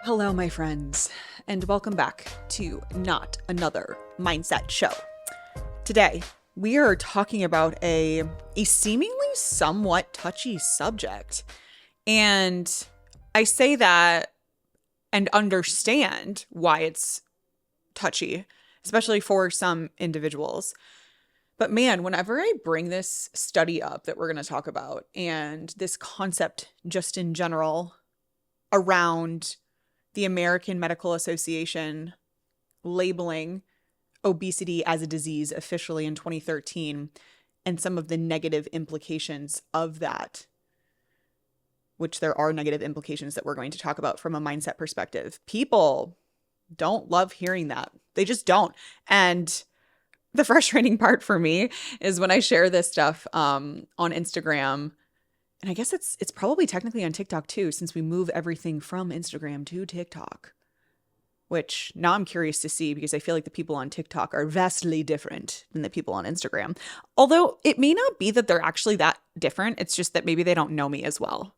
Hello, my friends, and welcome back to Not Another Mindset Show. Today, we are talking about a seemingly somewhat touchy subject. And I say that and understand why it's touchy, especially for some individuals. But man, whenever I bring this study up that we're going to talk about and this concept just in general around the American Medical Association labeling obesity as a disease officially in 2013 and some of the negative implications of that, which there are negative implications that we're going to talk about from a mindset perspective. People don't love hearing that. They just don't. And the frustrating part for me is when I share this stuff on Instagram. And I guess it's probably technically on TikTok too, since we move everything from Instagram to TikTok, which now I'm curious to see because I feel like the people on TikTok are vastly different than the people on Instagram. Although it may not be that they're actually that different. It's just that maybe they don't know me as well.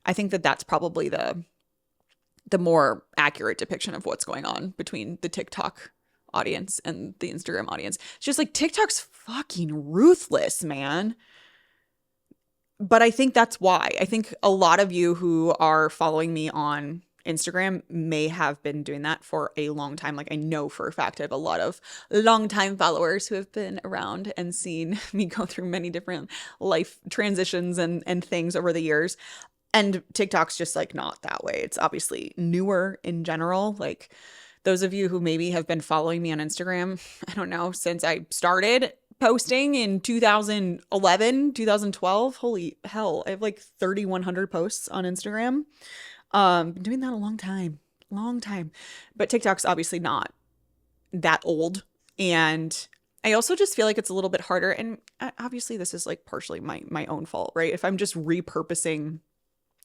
I think that that's probably the more accurate depiction of what's going on between the TikTok audience and the Instagram audience. It's just like TikTok's fucking ruthless, man. But I think that's why. I think a lot of you who are following me on Instagram may have been doing that for a long time. Like I know for a fact I have a lot of longtime followers who have been around and seen me go through many different life transitions and things over the years. And TikTok's just like not that way. It's obviously newer in general. Like those of you who maybe have been following me on Instagram, I don't know, since I started posting in 2011, 2012. Holy hell. I have like 3,100 posts on Instagram. Been doing that a long time. But TikTok's obviously not that old. And I also just feel like it's a little bit harder. And obviously this is like partially my own fault, right? If I'm just repurposing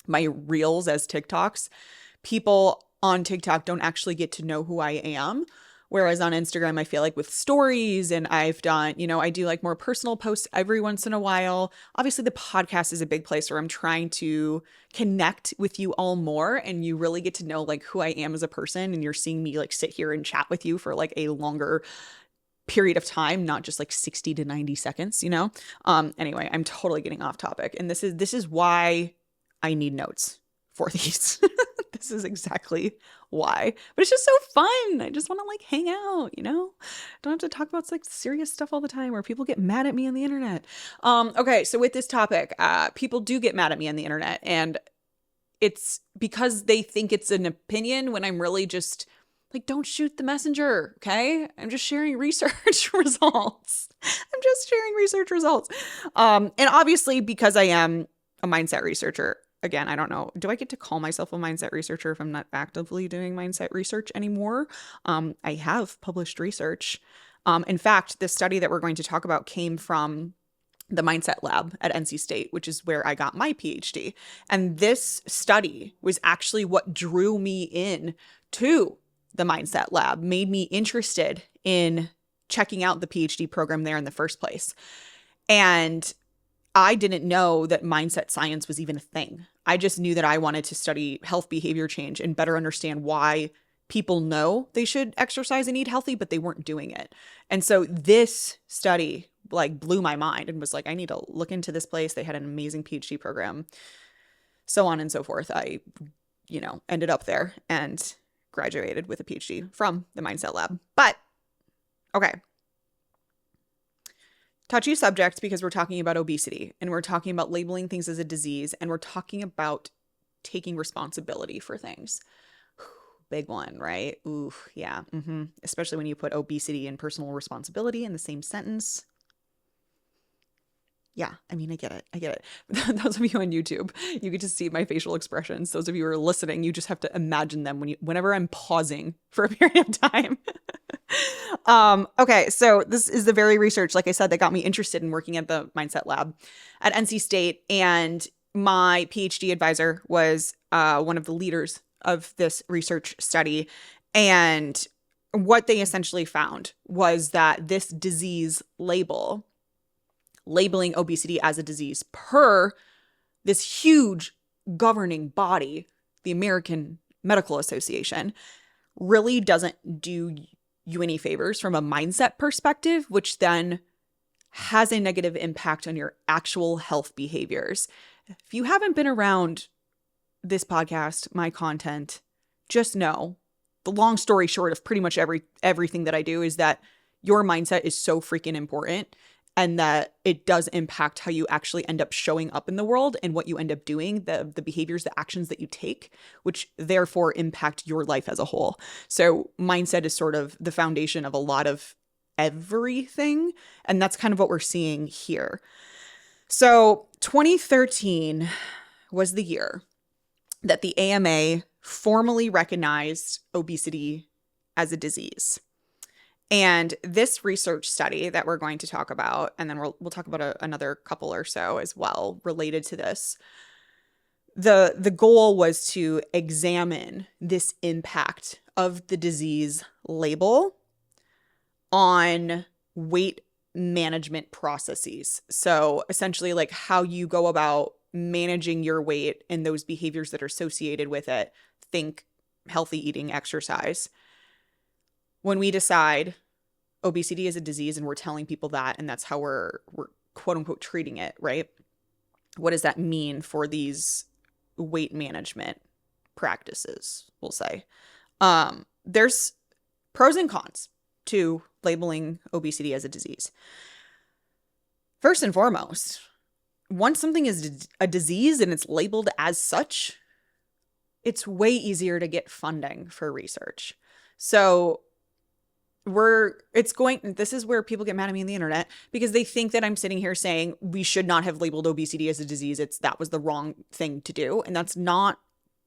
my reels as TikToks, people on TikTok don't actually get to know who I am. Whereas on Instagram, I feel like with stories and I've done, I do like more personal posts every once in a while. Obviously, the podcast is a big place where I'm trying to connect with you all more and you really get to know like who I am as a person. And you're seeing me like sit here and chat with you for like a longer period of time, not just like 60 to 90 seconds, Anyway, I'm totally getting off topic. And this is why I need notes for these. This is exactly why. But it's just so fun. I just want to like hang out, Don't have to talk about like serious stuff all the time where people get mad at me on the internet. Okay, so with this topic, people do get mad at me on the internet, and it's because they think it's an opinion when I'm really just like, don't shoot the messenger, okay? I'm just sharing research results. And obviously because I am a mindset researcher, again, I don't know. Do I get to call myself a mindset researcher if I'm not actively doing mindset research anymore? I have published research. In fact, this study that we're going to talk about came from the Mindset Lab at NC State, which is where I got my PhD. And this study was actually what drew me in to the Mindset Lab, made me interested in checking out the PhD program there in the first place. And I didn't know that mindset science was even a thing. I just knew that I wanted to study health behavior change and better understand why people know they should exercise and eat healthy, but they weren't doing it. And so this study like blew my mind and was like, I need to look into this place. They had an amazing PhD program, so on and so forth. I, ended up there and graduated with a PhD from the Mindset Lab. But okay. Touchy subject because we're talking about obesity and we're talking about labeling things as a disease and we're talking about taking responsibility for things. Big one, right? Ooh, yeah. Especially when you put obesity and personal responsibility in the same sentence. Yeah, I mean, I get it. Those of you on YouTube, you get to see my facial expressions. Those of you who are listening, you just have to imagine them whenever I'm pausing for a period of time. Okay, so this is the very research, like I said, that got me interested in working at the Mindset Lab at NC State. And my PhD advisor was one of the leaders of this research study. And what they essentially found was that this disease labeling obesity as a disease per this huge governing body, the American Medical Association, really doesn't do you any favors from a mindset perspective, which then has a negative impact on your actual health behaviors. If you haven't been around this podcast, my content, just know the long story short of pretty much everything that I do is that your mindset is so freaking important, and that it does impact how you actually end up showing up in the world and what you end up doing, the behaviors, the actions that you take, which therefore impact your life as a whole. So mindset is sort of the foundation of a lot of everything. And that's kind of what we're seeing here. So 2013 was the year that the AMA formally recognized obesity as a disease. And this research study that we're going to talk about, and then we'll talk about another couple or so as well related to this, the goal was to examine this impact of the disease label on weight management processes. So essentially like how you go about managing your weight and those behaviors that are associated with it. Think healthy eating, exercise. When we decide obesity is a disease and we're telling people that, and that's how we're quote unquote treating it, right? What does that mean for these weight management practices, we'll say? There's pros and cons to labeling obesity as a disease. First and foremost, once something is a disease and it's labeled as such, it's way easier to get funding for research. So this is where people get mad at me on the internet because they think that I'm sitting here saying we should not have labeled obesity as a disease. That was the wrong thing to do. And that's not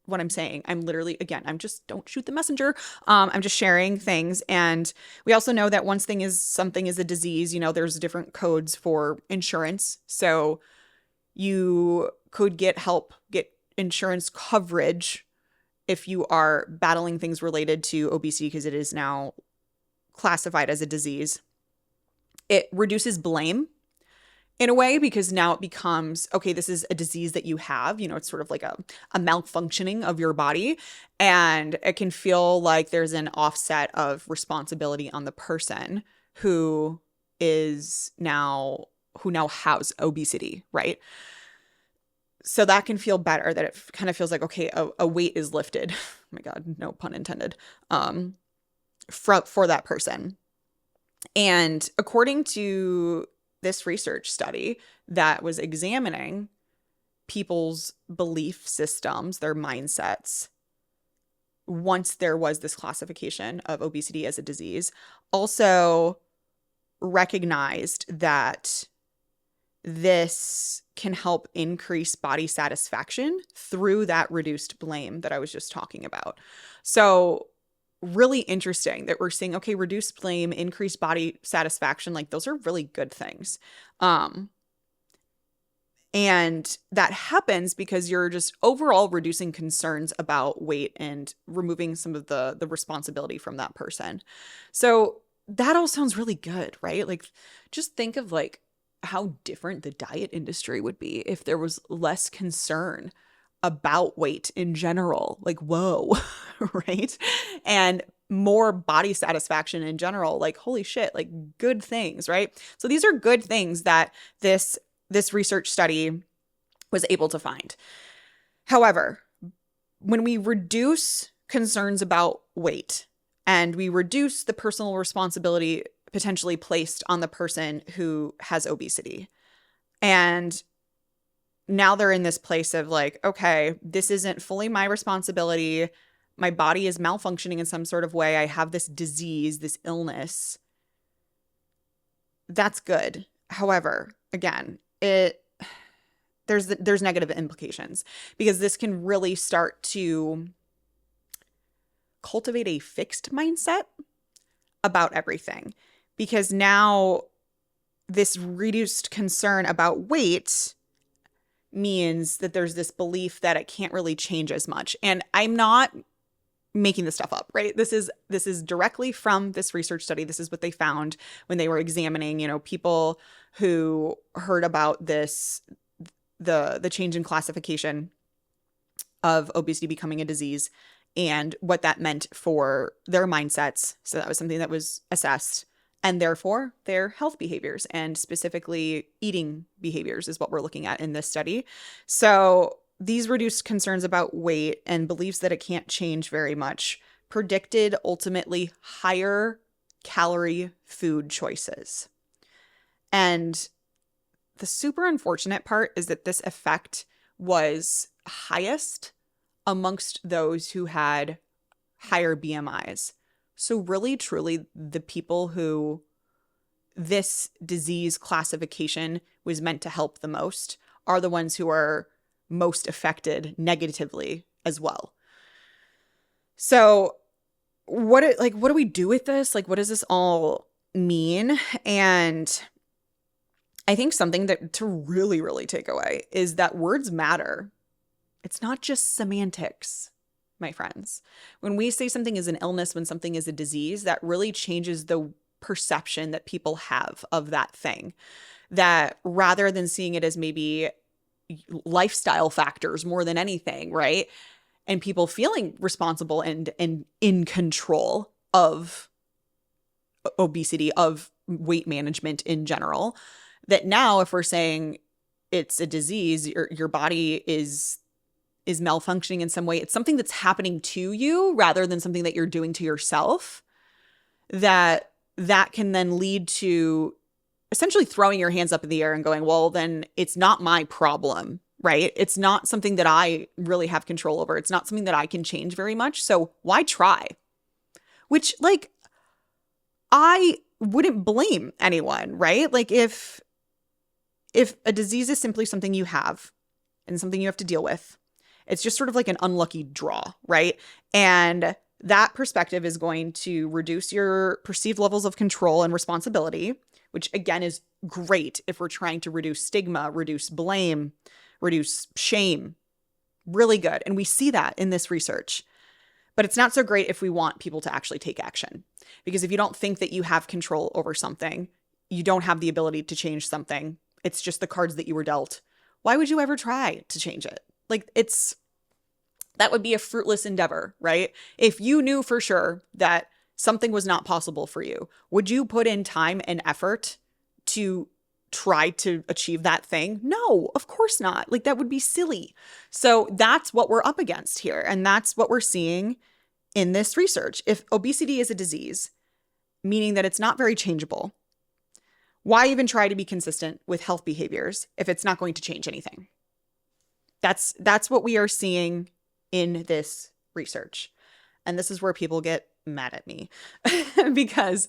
what I'm saying. I'm literally, again, don't shoot the messenger. I'm just sharing things. And we also know that once something is a disease, there's different codes for insurance. So you could get insurance coverage if you are battling things related to obesity because it is now classified as a disease. It reduces blame in a way because now it becomes, okay, this is a disease that you have, it's sort of like a malfunctioning of your body, and it can feel like there's an offset of responsibility on the person who now has obesity, right? So that can feel better, that it kind of feels like, okay, a weight is lifted. Oh my God, no pun intended. For that person. And according to this research study that was examining people's belief systems, their mindsets, once there was this classification of obesity as a disease, also recognized that this can help increase body satisfaction through that reduced blame that I was just talking about. So really interesting that we're seeing, okay, reduced blame, increased body satisfaction, like those are really good things. And that happens because you're just overall reducing concerns about weight and removing some of the responsibility from that person. So that all sounds really good, right? Like just think of like how different the diet industry would be if there was less concern about weight in general, like, whoa, right? And more body satisfaction in general, like, holy shit, like good things, right? So these are good things that this research study was able to find. However, when we reduce concerns about weight and we reduce the personal responsibility potentially placed on the person who has obesity, and now they're in this place of like, okay, this isn't fully my responsibility. My body is malfunctioning in some sort of way. I have this disease, this illness. That's good. However, again, there's negative implications because this can really start to cultivate a fixed mindset about everything, because now this reduced concern about weight means that there's this belief that it can't really change as much. And I'm not making this stuff up, right? This is directly from this research study. This is what they found when they were examining, people who heard about this, the change in classification of obesity becoming a disease, and what that meant for their mindsets. So that was something that was assessed, and therefore their health behaviors, and specifically eating behaviors is what we're looking at in this study. So these reduced concerns about weight and beliefs that it can't change very much predicted ultimately higher calorie food choices. And the super unfortunate part is that this effect was highest amongst those who had higher BMIs. So really, truly, the people who this disease classification was meant to help the most are the ones who are most affected negatively as well. So what do we do with this? Like, what does this all mean? And I think something that to really, really take away is that words matter. It's not just semantics, my friends. When we say something is an illness, when something is a disease, that really changes the perception that people have of that thing. That rather than seeing it as maybe lifestyle factors more than anything, right? And people feeling responsible and in control of obesity, of weight management in general, that now if we're saying it's a disease, your body is malfunctioning in some way, it's something that's happening to you rather than something that you're doing to yourself, that can then lead to essentially throwing your hands up in the air and going, well, then it's not my problem, right? It's not something that I really have control over. It's not something that I can change very much. So why try? Which, like, I wouldn't blame anyone, right? Like, if a disease is simply something you have and something you have to deal with, it's just sort of like an unlucky draw, right? And that perspective is going to reduce your perceived levels of control and responsibility, which again is great if we're trying to reduce stigma, reduce blame, reduce shame. Really good. And we see that in this research. But it's not so great if we want people to actually take action. Because if you don't think that you have control over something, you don't have the ability to change something, it's just the cards that you were dealt, why would you ever try to change it? Like, that would be a fruitless endeavor, right? If you knew for sure that something was not possible for you, would you put in time and effort to try to achieve that thing? No, of course not. Like, that would be silly. So that's what we're up against here. And that's what we're seeing in this research. If obesity is a disease, meaning that it's not very changeable, why even try to be consistent with health behaviors if it's not going to change anything? That's what we are seeing in this research. And this is where people get mad at me because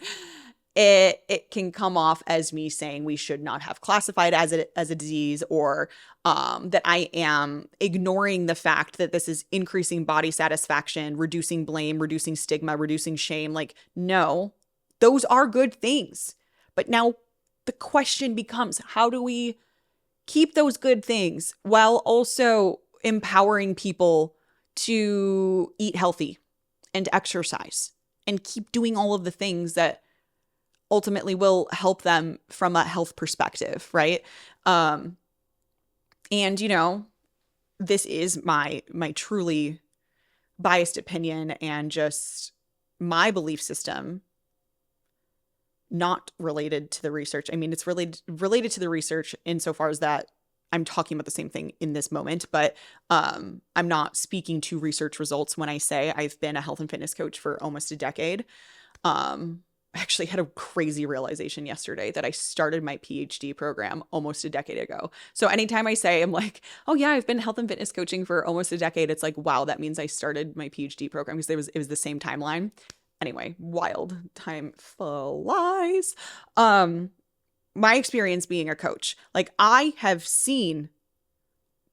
it can come off as me saying we should not have classified as a disease, or that I am ignoring the fact that this is increasing body satisfaction, reducing blame, reducing stigma, reducing shame. Like, no, those are good things. But now the question becomes, how do we keep those good things while also empowering people to eat healthy and exercise and keep doing all of the things that ultimately will help them from a health perspective, right? And, you know, this is my truly biased opinion and just my belief system, not related to the research. I mean, it's related to the research insofar as that I'm talking about the same thing in this moment, but I'm not speaking to research results when I say I've been a health and fitness coach for almost a decade. I actually had a crazy realization yesterday that I started my PhD program almost a decade ago. So anytime I say I'm like, oh yeah, I've been health and fitness coaching for almost a decade, it's like, wow, that means I started my PhD program, because it was the same timeline. Anyway, wild, time flies. My experience being a coach, like, I have seen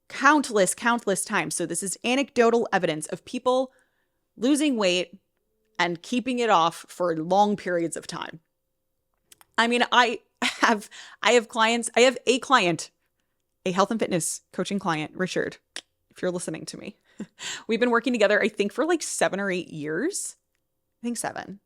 countless times. So this is anecdotal evidence of people losing weight and keeping it off for long periods of time. I mean, I have clients. I have a client, a health and fitness coaching client, Richard, if you're listening to me. We've been working together, I think, for like 7 or 8 years. I think seven.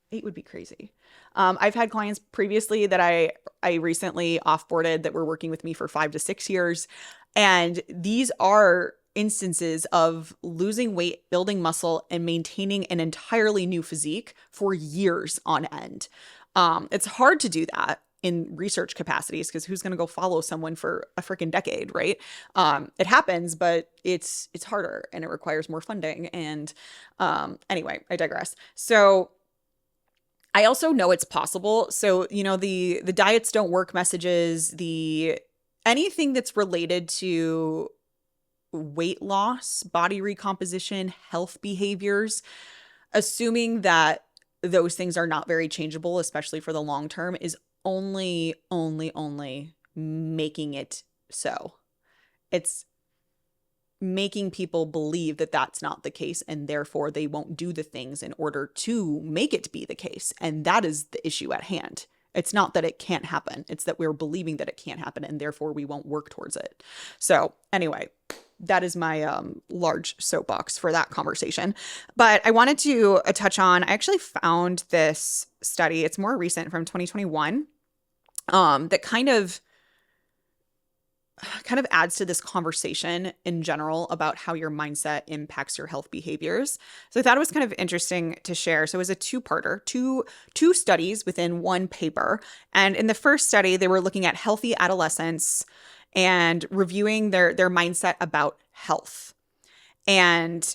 8 would be crazy. I've had clients previously that I recently offboarded that were working with me for 5 to 6 years. And these are instances of losing weight, building muscle, and maintaining an entirely new physique for years on end. It's hard to do that in research capacities because who's going to go follow someone for a freaking decade, right? It happens, but it's harder and it requires more funding. And anyway, I digress. So I also know it's possible. So, the diets don't work messages, anything that's related to weight loss, body recomposition, health behaviors, assuming that those things are not very changeable, especially for the long term, is only making it so. It's making people believe that that's not the case, and therefore they won't do the things in order to make it be the case. And that is the issue at hand. It's not that it can't happen. It's that we're believing that it can't happen, and therefore we won't work towards it. So anyway, that is my large soapbox for that conversation. But I wanted to touch on, I actually found this study, it's more recent, from 2021, that kind of adds to this conversation in general about how your mindset impacts your health behaviors. So I thought it was kind of interesting to share. So it was a two-parter, two studies within one paper. And in the first study, they were looking at healthy adolescents and reviewing their mindset about health. And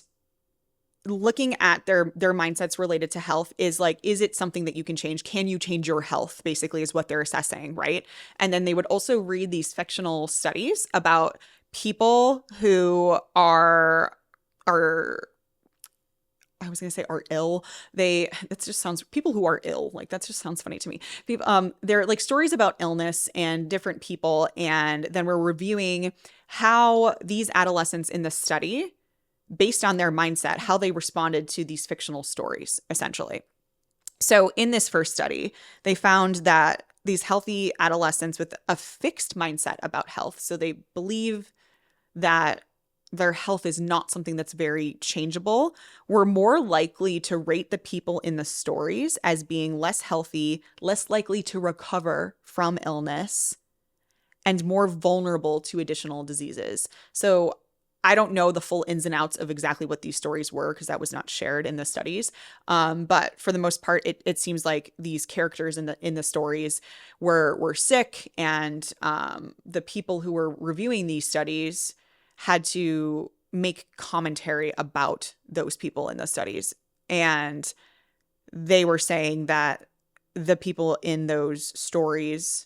looking at their mindsets related to health is like, is it something that you can change? Can you change your health? Basically is what they're assessing, right? And then they would also read these fictional studies about people who are I was going to say are ill. People who are ill, like that just sounds funny to me. People, they're like stories about illness and different people. And then we're reviewing how these adolescents in the study, based on their mindset, how they responded to these fictional stories, essentially. So in this first study, they found that these healthy adolescents with a fixed mindset about health, so they believe that their health is not something that's very changeable, were more likely to rate the people in the stories as being less healthy, less likely to recover from illness, and more vulnerable to additional diseases. So I don't know the full ins and outs of exactly what these stories were because that was not shared in the studies. But for the most part, it seems like these characters in the stories were sick, and the people who were reviewing these studies had to make commentary about those people in the studies. And they were saying that the people in those stories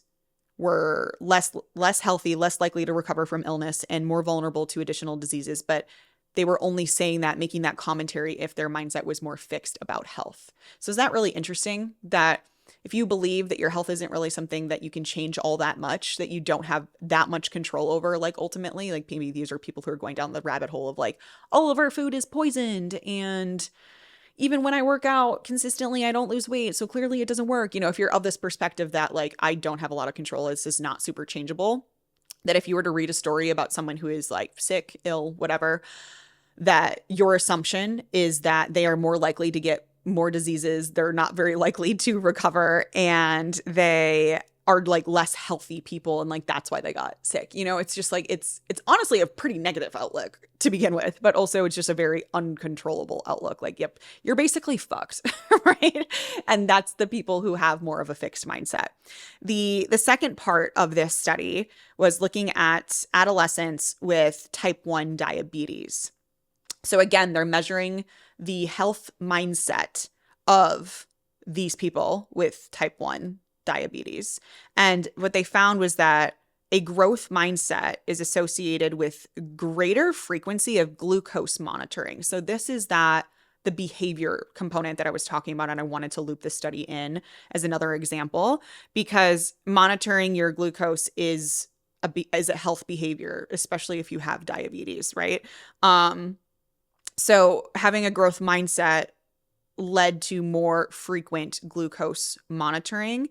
were less healthy, less likely to recover from illness, and more vulnerable to additional diseases. But they were only saying that, making that commentary, if their mindset was more fixed about health. So is that really interesting that if you believe that your health isn't really something that you can change all that much, that you don't have that much control over, like ultimately, like maybe these are people who are going down the rabbit hole of like, all of our food is poisoned, and even when I work out consistently, I don't lose weight. So clearly it doesn't work. If you're of this perspective that like, I don't have a lot of control, it's just not super changeable, that if you were to read a story about someone who is like sick, ill, whatever, that your assumption is that they are more likely to get more diseases, they're not very likely to recover, and they are like less healthy people, and like that's why they got sick. It's just like it's honestly a pretty negative outlook to begin with, but also it's just a very uncontrollable outlook. Like, yep, you're basically fucked, right? And that's the people who have more of a fixed mindset. The second part of this study was looking at adolescents with type 1 diabetes. So again, they're measuring the health mindset of these people with type 1 diabetes. And what they found was that a growth mindset is associated with greater frequency of glucose monitoring. So this is the behavior component that I was talking about, and I wanted to loop this study in as another example, because monitoring your glucose is a health behavior, especially if you have diabetes, right? So having a growth mindset led to more frequent glucose monitoring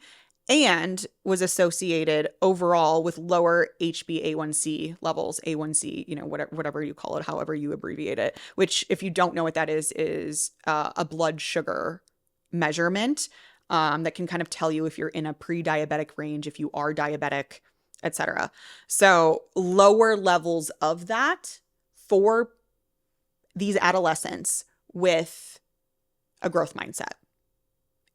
and was associated overall with lower HbA1c levels, A1c, whatever you call it, however you abbreviate it, which if you don't know what that is a blood sugar measurement that can kind of tell you if you're in a pre-diabetic range, if you are diabetic, etc. So lower levels of that for these adolescents with a growth mindset.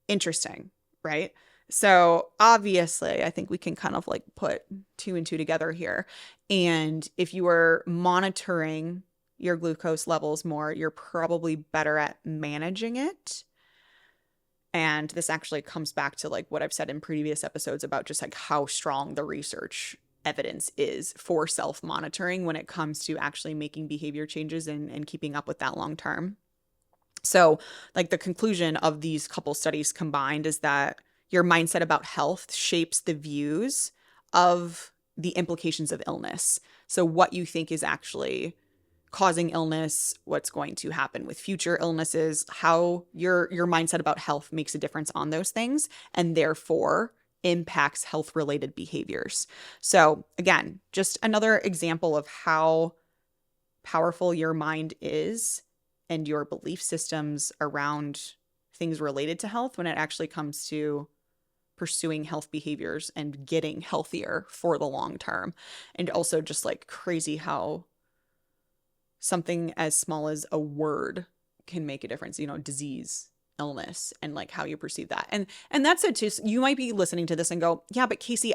Interesting, right? So obviously, I think we can kind of like put 2 and 2 together here. And if you are monitoring your glucose levels more, you're probably better at managing it. And this actually comes back to like what I've said in previous episodes about just like how strong the research evidence is for self-monitoring when it comes to actually making behavior changes and keeping up with that long term. So like the conclusion of these couple studies combined is that your mindset about health shapes the views of the implications of illness. So what you think is actually causing illness, what's going to happen with future illnesses, how your mindset about health makes a difference on those things, and therefore impacts health-related behaviors. So again, just another example of how powerful your mind is and your belief systems around things related to health when it actually comes to pursuing health behaviors and getting healthier for the long term. And also just like crazy how something as small as a word can make a difference, disease, illness, and like how you perceive that. And that's it too. You might be listening to this and go, yeah, but Kasey,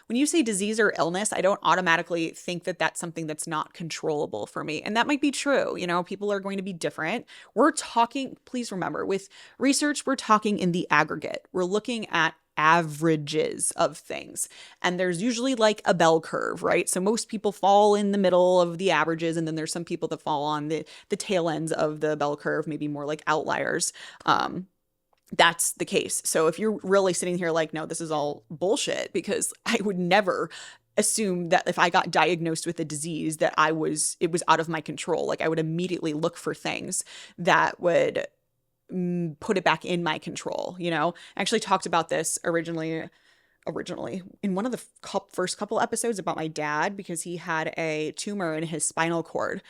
when you say disease or illness, I don't automatically think that that's something that's not controllable for me. And that might be true. People are going to be different. We're talking, please remember, with research, we're talking in the aggregate. We're looking at averages of things. And there's usually like a bell curve, right? So most people fall in the middle of the averages, and then there's some people that fall on the tail ends of the bell curve, maybe more like outliers. That's the case. So if you're really sitting here like, no, this is all bullshit, because I would never assume that if I got diagnosed with a disease that it was out of my control. Like I would immediately look for things that would put it back in my control. I actually talked about this originally in one of the first couple episodes about my dad, because he had a tumor in his spinal cord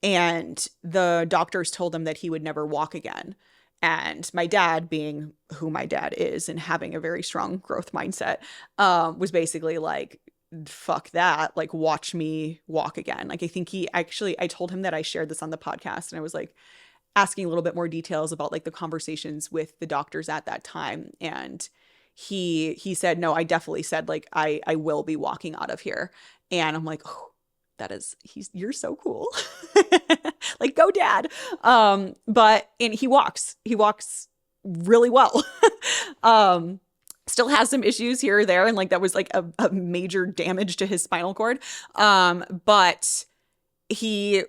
and the doctors told him that he would never walk again. And my dad, being who my dad is and having a very strong growth mindset, was basically like, fuck that, like watch me walk again. Like I think I told him that I shared this on the podcast, and I was like asking a little bit more details about like the conversations with the doctors at that time. And he said, no, I definitely said like, I will be walking out of here. And I'm like, oh, you're so cool. Like, go dad. And he walks really well. Still has some issues here or there. And like, that was like a major damage to his spinal cord. But he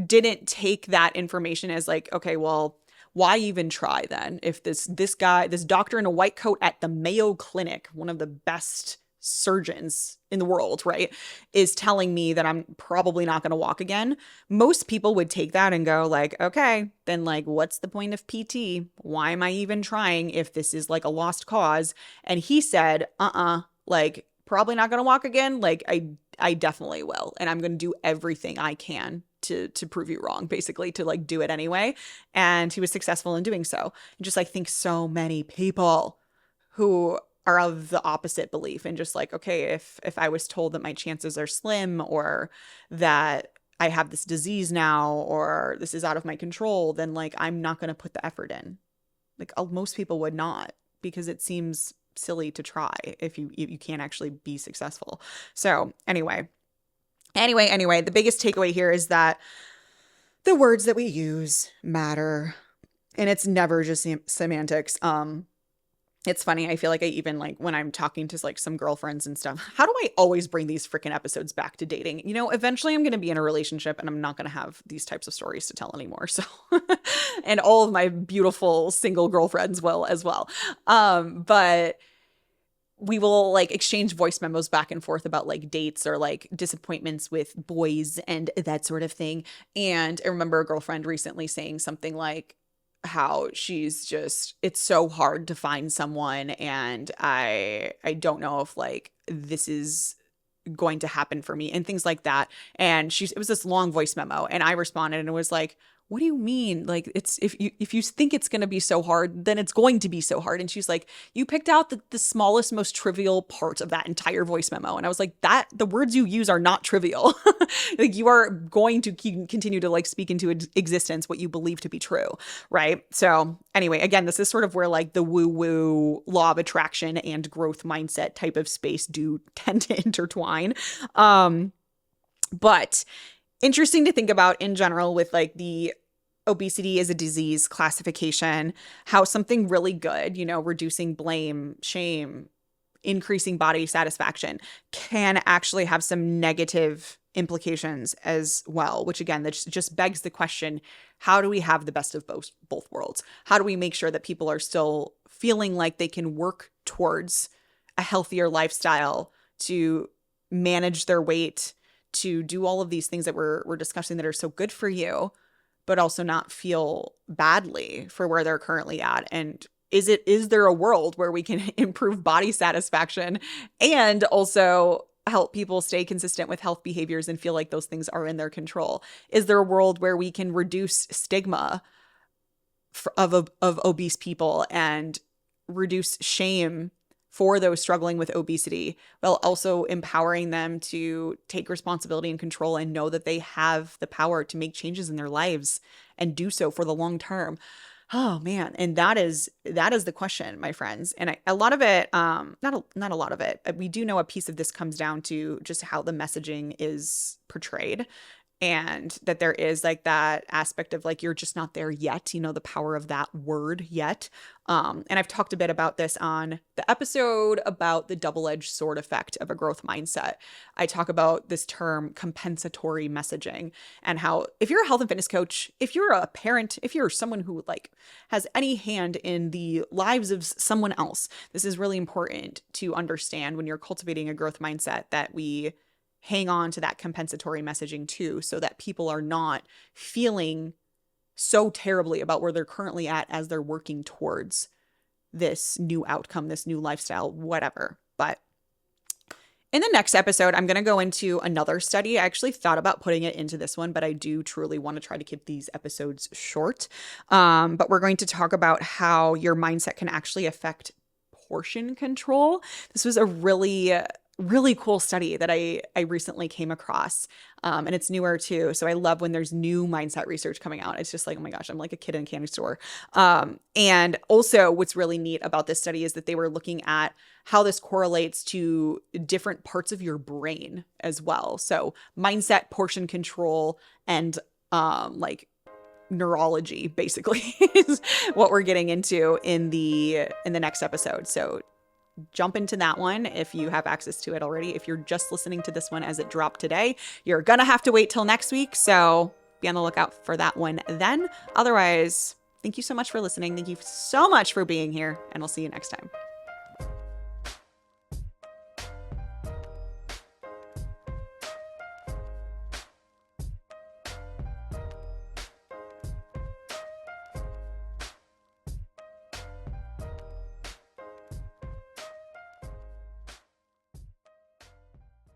didn't take that information as like, okay, well, why even try then? If this doctor in a white coat at the Mayo Clinic, one of the best surgeons in the world, right, is telling me that I'm probably not going to walk again. Most people would take that and go like, okay, then like, what's the point of PT? Why am I even trying if this is like a lost cause? And he said, like, probably not going to walk again. Like I definitely will. And I'm going to do everything I can to prove you wrong, basically, to like do it anyway. And he was successful in doing so. And just like think so many people who are of the opposite belief and just like, okay, if I was told that my chances are slim, or that I have this disease now, or this is out of my control, then like I'm not going to put the effort in. Like most people would not, because it seems silly to try if you can't actually be successful. So anyway, the biggest takeaway here is that the words that we use matter, and it's never just semantics. It's funny. I feel like I even like when I'm talking to like some girlfriends and stuff, how do I always bring these freaking episodes back to dating? Eventually I'm going to be in a relationship and I'm not going to have these types of stories to tell anymore. So, and all of my beautiful single girlfriends will as well. But we will like exchange voice memos back and forth about like dates or like disappointments with boys and that sort of thing. And I remember a girlfriend recently saying something like how it's so hard to find someone, and I don't know if like this is going to happen for me and things like that. And it was this long voice memo, and I responded and it was like, what do you mean? Like, it's if you think it's going to be so hard, then it's going to be so hard. And she's like, you picked out the smallest, most trivial part of that entire voice memo. And I was like, that the words you use are not trivial. Like, you are going to continue to like speak into existence what you believe to be true, right? So anyway, again, this is sort of where like the woo woo law of attraction and growth mindset type of space do tend to intertwine. But interesting to think about in general with like the obesity as a disease classification, how something really good, reducing blame, shame, increasing body satisfaction can actually have some negative implications as well, which again, that just begs the question, how do we have the best of both worlds? How do we make sure that people are still feeling like they can work towards a healthier lifestyle, to manage their weight, to do all of these things that we're discussing that are so good for you, but also not feel badly for where they're currently at? And is there a world where we can improve body satisfaction and also help people stay consistent with health behaviors and feel like those things are in their control? Is there a world where we can reduce stigma of obese people and reduce shame for those struggling with obesity, while also empowering them to take responsibility and control and know that they have the power to make changes in their lives and do so for the long term? Oh man. And that is the question, my friends. And a lot of it, not a lot of it, we do know a piece of this comes down to just how the messaging is portrayed. And that there is like that aspect of like, you're just not there yet, the power of that word yet. And I've talked a bit about this on the episode about the double-edged sword effect of a growth mindset. I talk about this term compensatory messaging, and how if you're a health and fitness coach, if you're a parent, if you're someone who like has any hand in the lives of someone else, this is really important to understand when you're cultivating a growth mindset, that we hang on to that compensatory messaging too, so that people are not feeling so terribly about where they're currently at as they're working towards this new outcome, this new lifestyle, whatever. But in the next episode, I'm going to go into another study. I actually thought about putting it into this one, but I do truly want to try to keep these episodes short. But we're going to talk about how your mindset can actually affect portion control. This was a really cool study that I recently came across. And it's newer too. So I love when there's new mindset research coming out. It's just like, oh my gosh, I'm like a kid in a candy store. And also what's really neat about this study is that they were looking at how this correlates to different parts of your brain as well. So mindset, portion control, and like neurology basically is what we're getting into in the next episode. So jump into that one if you have access to it already. If you're just listening to this one as it dropped today, you're gonna have to wait till next week. So be on the lookout for that one then. Otherwise, thank you so much for listening. Thank you so much for being here, and I'll see you next time.